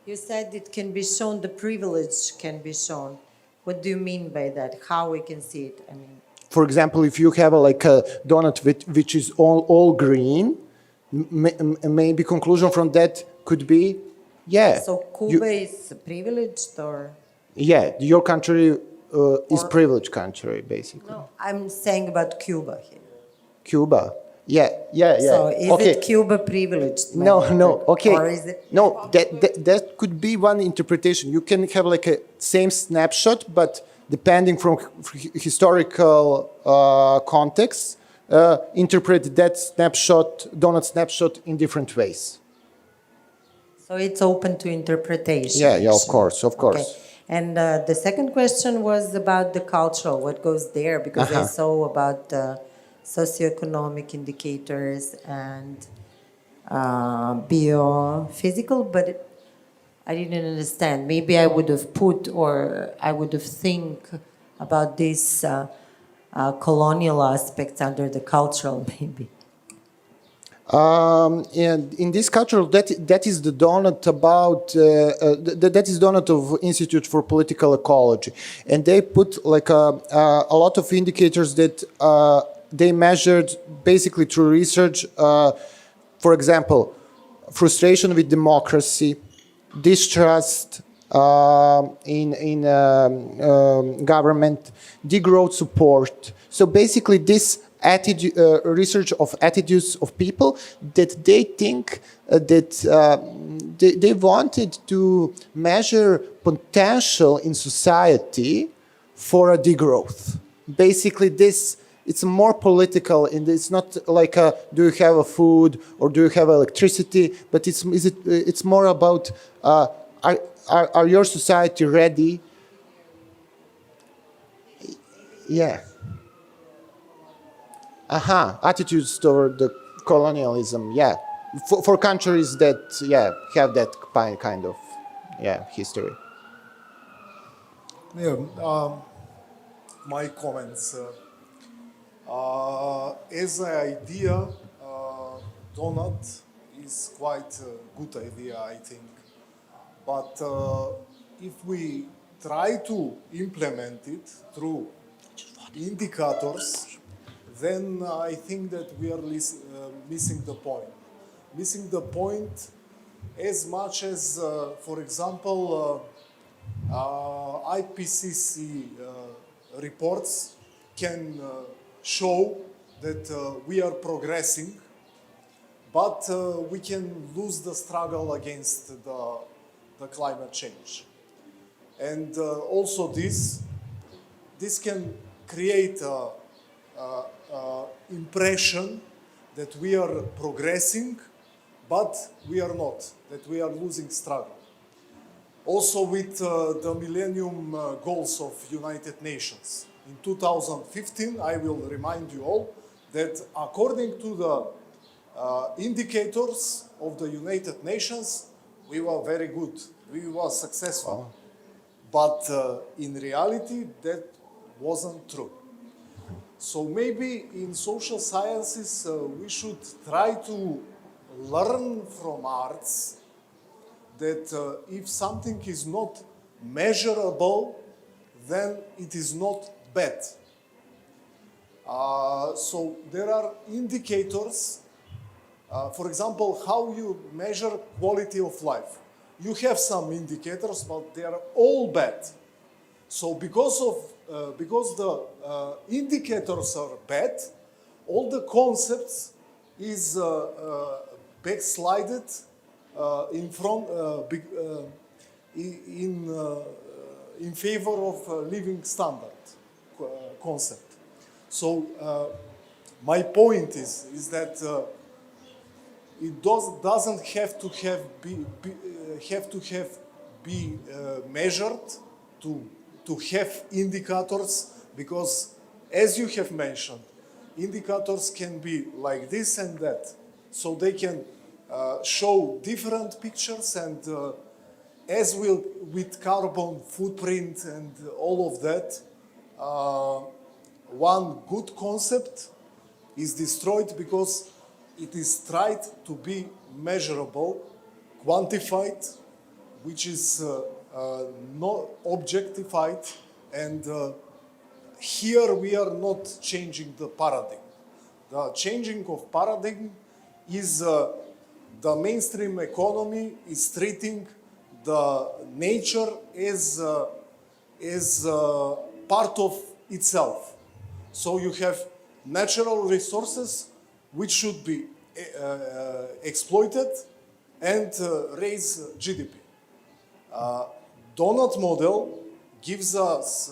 you said it can be shown, the privilege can be shown. What do you mean by that? How we can see it? I mean, For example, if you have a donut which is all green, maybe conclusion from that could be, so Cuba is privileged, or? your country is privileged country, basically. No, I'm saying about Cuba here. Cuba. Yeah. So is it Cuba privileged? No, okay. Or is it? No, that could be one interpretation. You can have like a same snapshot, but depending from historical context, interpret that snapshot, donut snapshot, in different ways. So it's open to interpretation. Yeah, of course. Okay. And the second question was about the cultural, what goes there, because I saw about socioeconomic indicators and biophysical, but I didn't understand. Maybe I would have put, or I would have think about these colonial aspects under the cultural, maybe. And in this culture, that is the donut about that is donut of Institute for Political Ecology, and they put like a lot of indicators that they measured basically through research. For example, frustration with democracy, distrust in government, degrowth support. So basically, this attitude, research of attitudes of people that they think that they wanted to measure potential in society for a degrowth. Basically, this it's more political, and it's not like do you have a food or do you have electricity, but it's more about are your society ready? Yeah. Attitudes toward the colonialism, yeah. For countries that, have that kind of, history. Yeah, my comments. As an idea, donut is quite a good idea, I think. But if we try to implement it through indicators, then I think that we are missing the point. Missing the point as much as, for example, IPCC reports can show that we are progressing, but we can lose the struggle against the climate change. And also this can create impression that we are progressing, but we are not, that we are losing struggle. Also with the Millennium Goals of United Nations. In 2015, I will remind you all that according to the indicators of the United Nations, we were very good, we were successful. But in reality, that wasn't true. So maybe in social sciences, we should try to learn from arts that if something is not measurable, then it is not bad. So there are indicators, for example, how you measure quality of life. You have some indicators, but they are all bad. So because the indicators are bad, all the concepts is backslided in front in favor of living standard concept. So my point is that it doesn't have to be measured to have indicators, because as you have mentioned, indicators can be like this and that, so they can show different pictures, and as with carbon footprint and all of that, one good concept is destroyed because it is tried to be measurable, quantified, which is not objectified, and here we are not changing the paradigm. The changing of paradigm is the mainstream economy is treating the nature as part of itself. So you have natural resources which should be exploited and raise GDP. Doughnut model gives us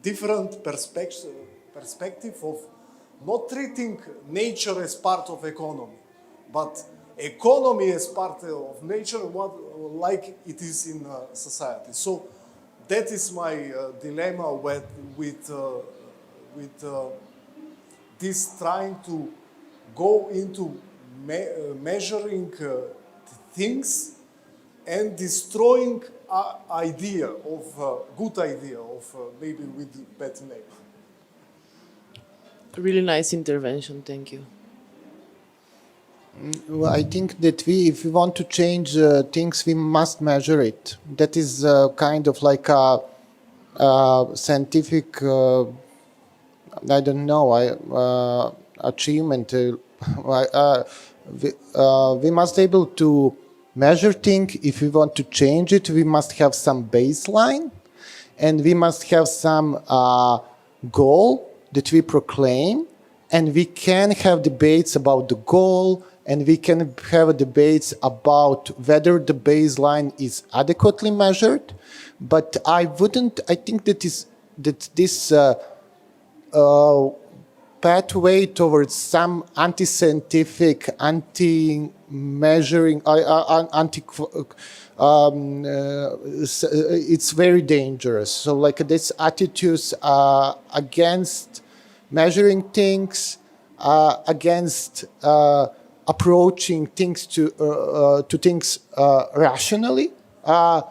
different perspective of not treating nature as part of economy, but economy as part of nature, like it is in society. So that is my dilemma with this trying to go into measuring things and destroying idea of good idea of maybe with bad name. Really nice intervention, thank you. Well, I think that if we want to change things, we must measure it. That is kind of like a scientific, I don't know, achievement. We must able to measure things. If we want to change it, we must have some baseline, and we must have some goal that we proclaim, and we can have debates about the goal, and we can have debates about whether the baseline is adequately measured. But I think that this pathway towards some anti-scientific, anti-measuring, it's very dangerous. So like this attitudes against measuring things, against approaching things to things rationally. And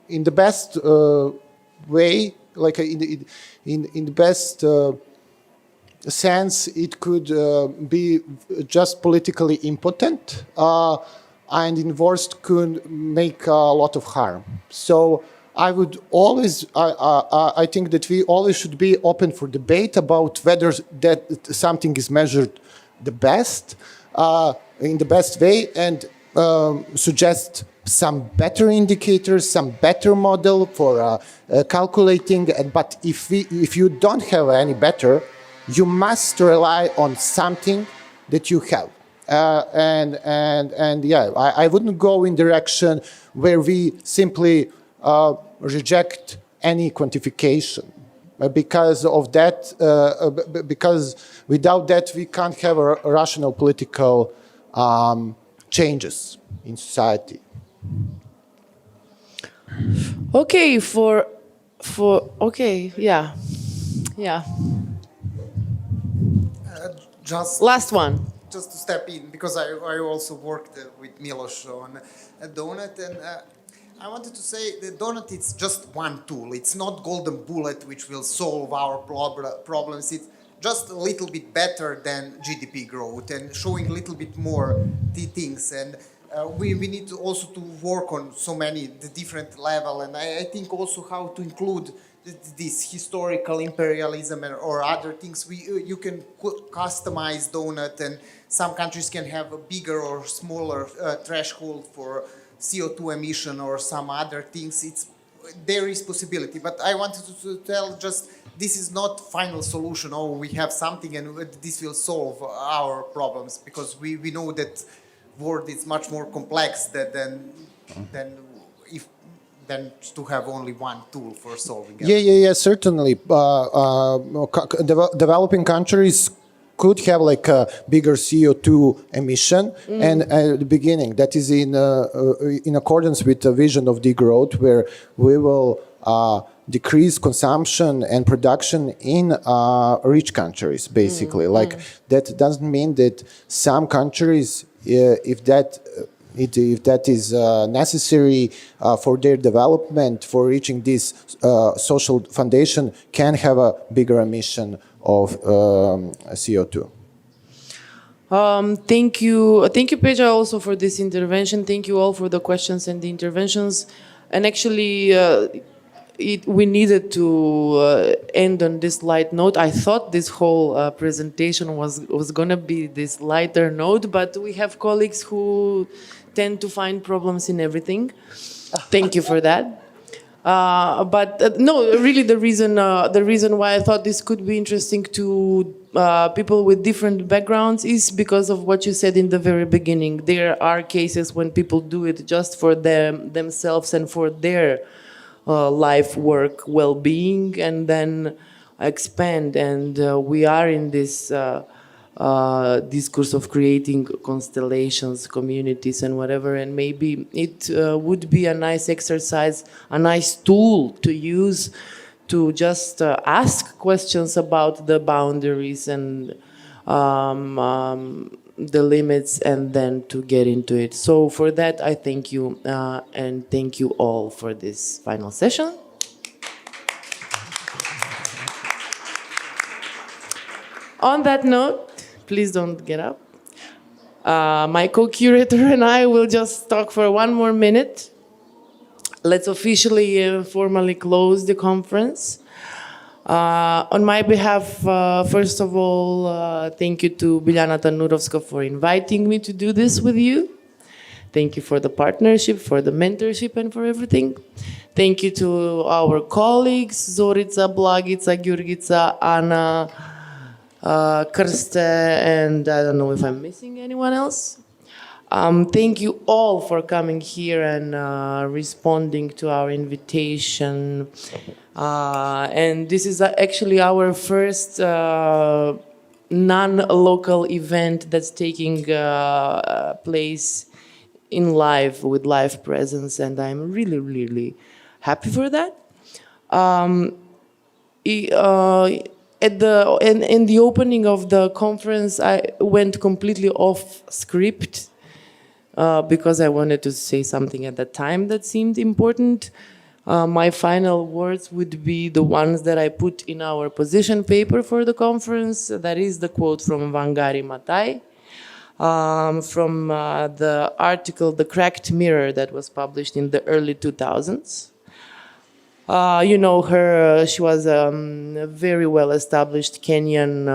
in the best way, like in the best sense, it could be just politically impotent, and in worst could make a lot of harm. So I would always, I think that we always should be open for debate about whether that something is measured the best, in the best way, and suggest some better indicators, some better model for calculating. But if you don't have any better, you must rely on something that you have. And yeah, I wouldn't go in direction where we simply reject any quantification, because of that. Because without that, we can't have a rational political changes in society. Okay, okay, yeah. Just Last one. just to step in, because I also worked with Milos on Doughnut, and I wanted to say that Doughnut is just one tool. It's not golden bullet which will solve our problems. It's just a little bit better than GDP growth and showing a little bit more things. And we need to also to work on so many the different level. And I think also how to include this historical imperialism or other things. You can customize Doughnut, and some countries can have a bigger or smaller threshold for CO2 emission or some other things. There is possibility, but I wanted to tell just this is not final solution. Oh, we have something and this will solve our problems, because we know that world is much more complex than to have only one tool for solving it. Yeah, certainly. Developing countries could have like a bigger CO2 emission, and at the beginning, that is in accordance with the vision of degrowth, where we will decrease consumption and production in rich countries, basically. Like that doesn't mean that some countries, if that is necessary for their development, for reaching this social foundation, can have a bigger emission of CO2. Thank you, Peja, also for this intervention. Thank you all for the questions and the interventions. And actually, we needed to end on this light note. I thought this whole presentation was going to be this lighter note, but we have colleagues who tend to find problems in everything. Thank you for that. But no, really, the reason why I thought this could be interesting to people with different backgrounds is because of what you said in the very beginning. There are cases when people do it just for themselves and for their life, work, well-being, and then expand. And we are in this discourse of creating constellations, communities, and whatever. And maybe it would be a nice exercise, a nice tool to use to just ask questions about the boundaries and the limits, and then to get into it. So for that, I thank you, and thank you all for this final session. On that note, please don't get up. My co-curator and I will just talk for one more minute. Let's officially, formally close the conference. On my behalf, first of all, thank you to Biljana Tanurovska for inviting me to do this with you. Thank you for the partnership, for the mentorship, and for everything. Thank you to our colleagues, Zorica, Blagica, Gyurgica, Anna, Krste, and I don't know if I'm missing anyone else. Thank you all for coming here and responding to our invitation. And this is actually our first non-local event that's taking place in live, with live presence, and I'm really, really happy for that. In the opening of the conference, I went completely off script because I wanted to say something at that time that seemed important. My final words would be the ones that I put in our position paper for the conference. That is the quote from Vangari Maathai, from the article The Cracked Mirror that was published in the early 2000s. You know her, she was a very well-established Kenyan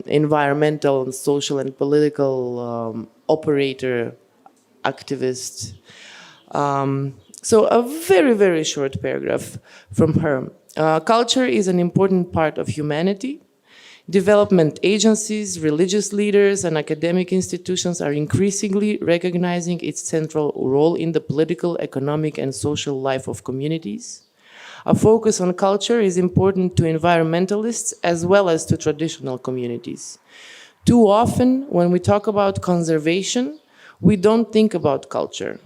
environmental, social and political operator, activist. So a very, very short paragraph from her. Culture is an important part of humanity. Development agencies, religious leaders, and academic institutions are increasingly recognizing its central role in the political, economic, and social life of communities. A focus on culture is important to environmentalists as well as to traditional communities. Too often, when we talk about conservation, we don't think about culture.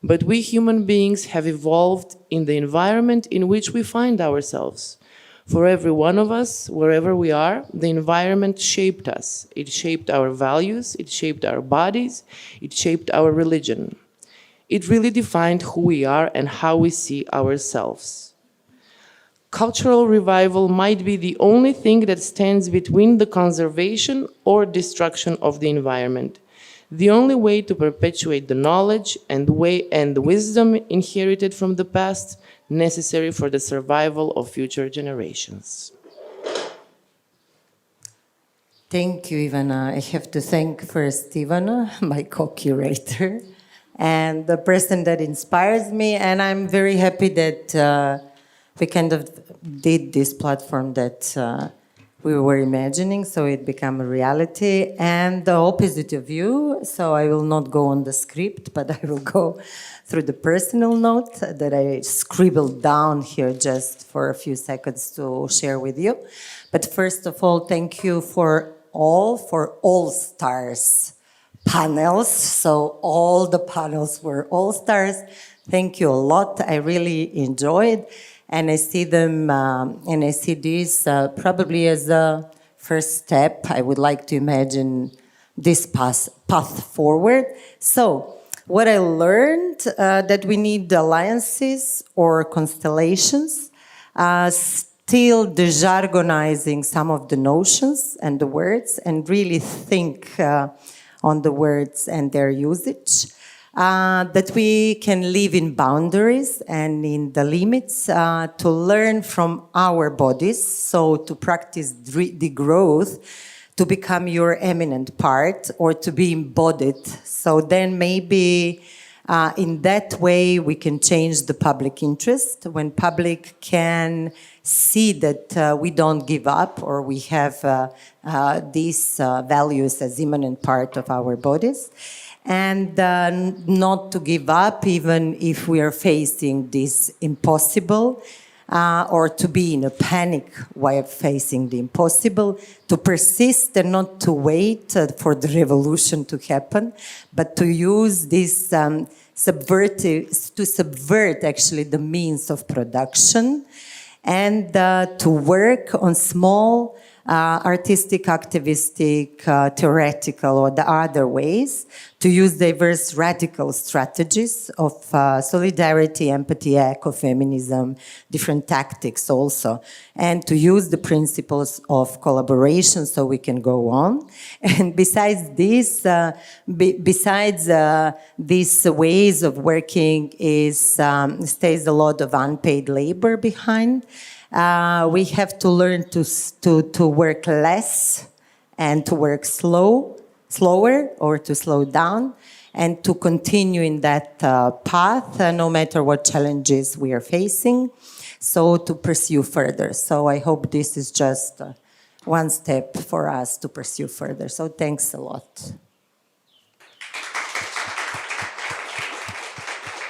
But we human beings have evolved in the environment in which we find ourselves. For every one of us, wherever we are, the environment shaped us. It shaped our values, it shaped our bodies, it shaped our religion. It really defined who we are and how we see ourselves. Cultural revival might be the only thing that stands between the conservation or destruction of the environment. The only way to perpetuate the knowledge and the wisdom inherited from the past, necessary for the survival of future generations. Thank you, Ivana. I have to thank first Ivana, my co-curator, and the person that inspires me. And I'm very happy that we kind of did this platform that we were imagining, so it became a reality. And the opposite of you, so I will not go on the script, but I will go through the personal note that I scribbled down here just for a few seconds to share with you. But first of all, thank you for all stars panels. So all the panels were all stars. Thank you a lot. I really enjoyed. And I see them, and I see this probably as a first step. I would like to imagine this path forward. So, what I learned that we need alliances or constellations, still dejargonizing some of the notions and the words, and really think on the words and their usage. That we can live in boundaries and in the limits to learn from our bodies, so to practice the growth, to become your eminent part or to be embodied. So then maybe in that way we can change the public interest, when public can see that we don't give up or we have these values as immanent part of our bodies. And not to give up even if we are facing this impossible, or to be in a panic while facing the impossible, to persist and not to wait for the revolution to happen, but to use this to subvert actually the means of production, and to work on small artistic, activistic, theoretical, or the other ways to use diverse radical strategies of solidarity, empathy, ecofeminism, different tactics also, and to use the principles of collaboration so we can go on. And besides this, these ways of working stays a lot of unpaid labor behind. We have to learn to work less and to work slower or to slow down and to continue in that path no matter what challenges we are facing, so to pursue further. So I hope this is just one step for us to pursue further. So thanks a lot.